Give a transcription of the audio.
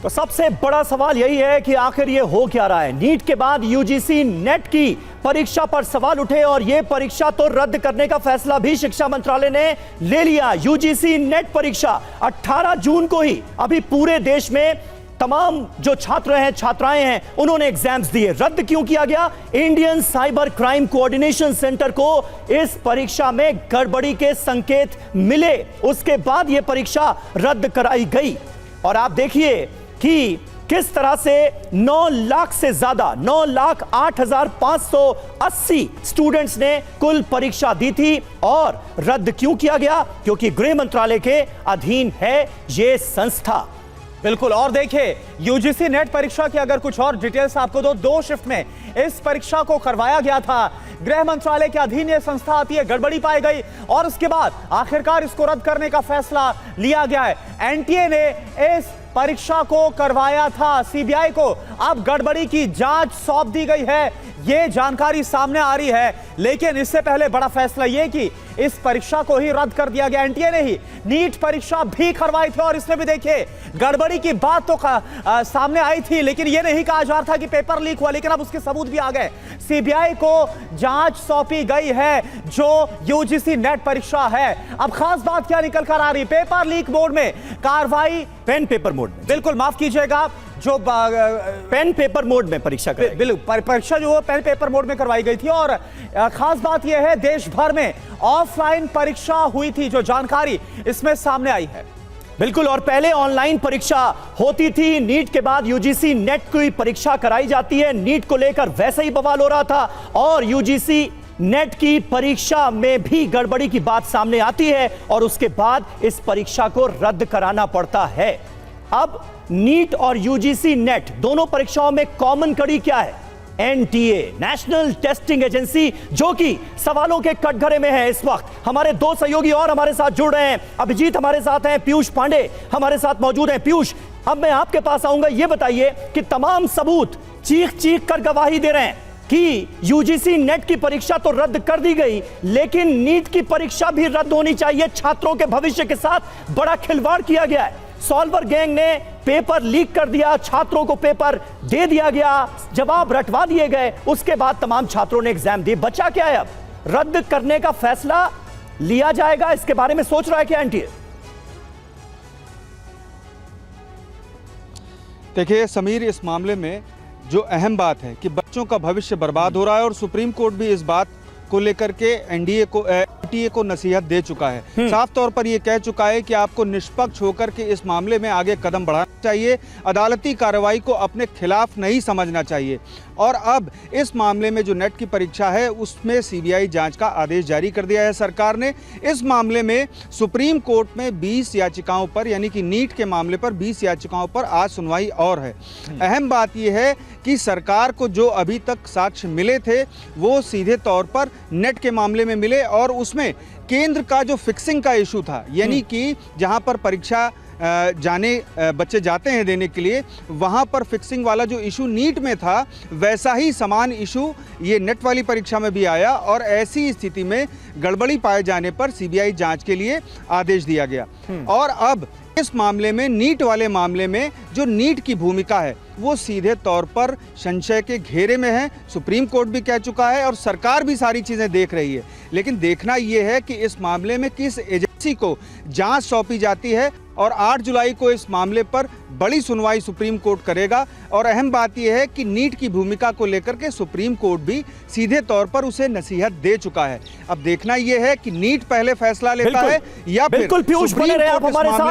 तो सबसे बड़ा सवाल यही है कि आखिर ये हो क्या रहा है। नीट के बाद यूजीसी नेट की परीक्षा पर सवाल उठे और ये परीक्षा तो रद्द करने का फैसला भी शिक्षा मंत्रालय ने ले लिया। यूजीसी नेट परीक्षा 18 जून को ही अभी पूरे देश में तमाम जो छात्र हैं, छात्राएं हैं, उन्होंने एग्जाम्स दिए। रद्द क्यों किया गया? Indian cyber crime coordination centre को इस परीक्षा में गड़बड़ी के संकेत मिले, उसके बाद यह परीक्षा रद्द कराई गई। और आप देखिए कि किस तरह से 9 लाख से ज्यादा 9,08,580 स्टूडेंट्स ने कुल परीक्षा दी थी। और रद्द क्यों किया गया? क्योंकि गृह मंत्रालय के अधीन है यह संस्था। बिल्कुल। और देखिए, यूजीसी नेट परीक्षा की अगर कुछ और डिटेल्स आपको दो शिफ्ट में इस परीक्षा को करवाया गया था। गृह मंत्रालय के अधीन यह संस्था आती है, गड़बड़ी पाई गई और उसके बाद आखिरकार इसको रद्द करने का फैसला लिया गया है। एनटीए ने इस परीक्षा को करवाया था, सीबीआई को अब गड़बड़ी की जांच सौंप दी गई है, यह जानकारी सामने आ रही है। लेकिन इससे पहले बड़ा फैसला यह कि इस परीक्षा को ही रद्द कर दिया गया। एनटीए ने ही नीट परीक्षा भी करवाई थी और इसमें भी देखिए गड़बड़ी की बात तो सामने आई थी, लेकिन यह नहीं कहा जा रहा था कि पेपर लीक हुआ, लेकिन अब उसके सबूत भी आ गए। सीबीआई को जांच सौंपी गई है जो यूजीसी नेट परीक्षा है। अब खास बात क्या निकल कर आ रही? पेपर लीक मोड में कार्रवाई, पेन पेपर मोड में, बिल्कुल माफ कीजिएगा, जो पेन पेपर मोड में परीक्षा बिल्कुल परीक्षा जो है पेन पेपर मोड में करवाई गई थी। और खास बात यह है देश भर में ऑफलाइन परीक्षा हुई थी, जो जानकारी इसमें सामने आई है। बिल्कुल। और पहले ऑनलाइन परीक्षा होती थी, नीट के बाद यूजीसी नेट की परीक्षा कराई जाती है। नीट को लेकर वैसे ही बवाल हो रहा था और यूजीसी नेट की परीक्षा में भी गड़बड़ी की बात सामने आती है और उसके बाद इस परीक्षा को रद्द कराना पड़ता है। अब नीट और यूजीसी नेट दोनों परीक्षाओं में कॉमन कड़ी क्या है? एनटीए, नेशनल टेस्टिंग एजेंसी, जो कि सवालों के कटघरे में है। इस वक्त हमारे दो सहयोगी और हमारे साथ जुड़ रहे हैं। अभिजीत हमारे साथ हैं, पीयूष पांडे हमारे साथ मौजूद हैं। पीयूष, अब मैं आपके पास आऊंगा, यह बताइए कि तमाम सबूत चीख चीख कर गवाही दे रहे हैं कि यूजीसी नेट की परीक्षा तो रद्द कर दी गई, लेकिन नीट की परीक्षा भी रद्द होनी चाहिए। छात्रों के भविष्य के साथ बड़ा खिलवाड़ किया गया है। सॉल्वर गैंग ने पेपर लीक कर दिया, छात्रों को पेपर दे दिया गया, जवाब रटवा दिए गए, उसके बाद तमाम छात्रों ने एग्जाम दिए। बचा क्या है? अब रद्द करने का फैसला लिया जाएगा, इसके बारे में सोच रहा है क्या एनटीए? देखिए समीर, इस मामले में जो अहम बात है कि बच्चों का भविष्य बर्बाद हो रहा है और सुप्रीम कोर्ट भी इस बात को लेकर के एनटीए को नसीहत दे चुका है। साफ तौर पर यह कह चुका है कि आपको निष्पक्ष होकर के इस मामले में आगे कदम बढ़ाना चाहिए, अदालती कार्रवाई को अपने खिलाफ नहीं समझना चाहिए। और अब इस मामले में जो नेट की परीक्षा है उसमें सीबीआई जांच का आदेश जारी कर दिया है सरकार ने। इस मामले में सुप्रीम कोर्ट में 20 याचिकाओं पर, यानी कि नीट के मामले पर 20 याचिकाओं पर आज सुनवाई और है। अहम बात यह है कि सरकार को जो अभी तक साक्ष्य मिले थे वो सीधे तौर पर नेट के मामले में मिले और उसमें केंद्र का जो फिक्सिंग का इशू था, यानी कि जहां पर परीक्षा बच्चे जाते हैं देने के लिए, वहां पर फिक्सिंग वाला जो इशू नीट में था वैसा ही समान इशू ये नेट वाली परीक्षा में भी आया और ऐसी स्थिति में गड़बड़ी पाए जाने पर सीबीआई जांच के लिए आदेश दिया गया। और अब इस मामले में, नीट वाले मामले में जो नीट की भूमिका है वो सीधे तौर पर संशय के घेरे में है। सुप्रीम कोर्ट भी कह चुका है और सरकार भी सारी चीजें देख रही है, लेकिन देखना यह है कि इस मामले में किस एजेंसी को जांच सौंपी जाती है। और 8 जुलाई को इस मामले पर बड़ी सुनवाई सुप्रीम कोर्ट करेगा। और अहम बात यह है कि नीट की भूमिका को लेकर के सुप्रीम कोर्ट भी सीधे तौर पर उसे नसीहत दे चुका है। अब देखना यह है कि नीट पहले फैसला लेता है या फिर बिल्कुल। पीयूष बने रहे आप हमारे साथ।